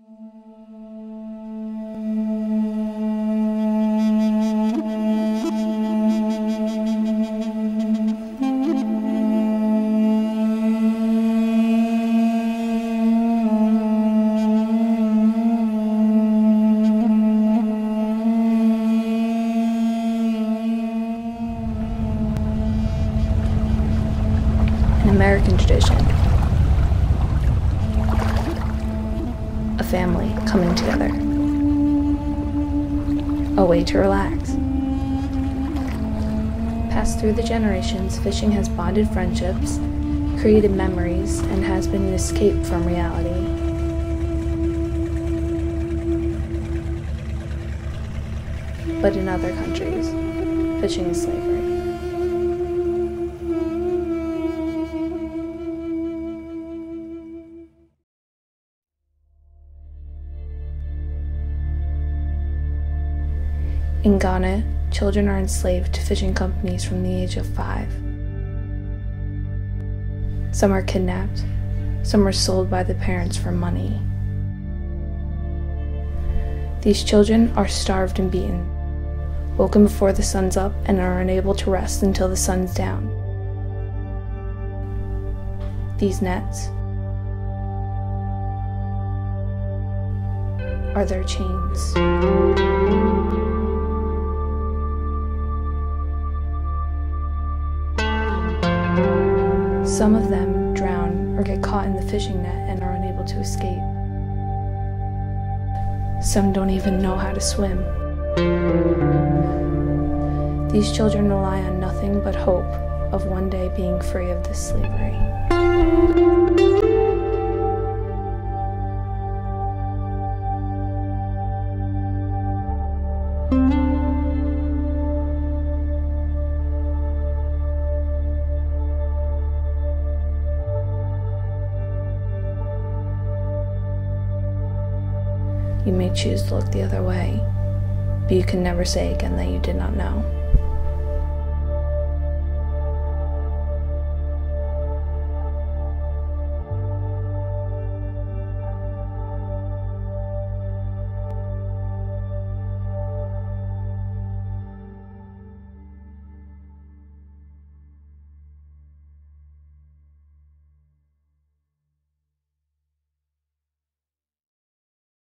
An American tradition. A family coming together. A way to relax. Passed through the generations, fishing has bonded friendships, created memories, and has been an escape from reality. But in other countries, fishing is slavery. In Ghana, children are enslaved to fishing companies from the age of 5. Some are kidnapped, some are sold by the parents for money. These children are starved and beaten, woken before the sun's up, and are unable to rest until the sun's down. These nets are their chains. Some of them drown or get caught in the fishing net and are unable to escape. Some don't even know how to swim. These children rely on nothing but hope of one day being free of this slavery. You may choose to look the other way, but you can never say again that you did not know.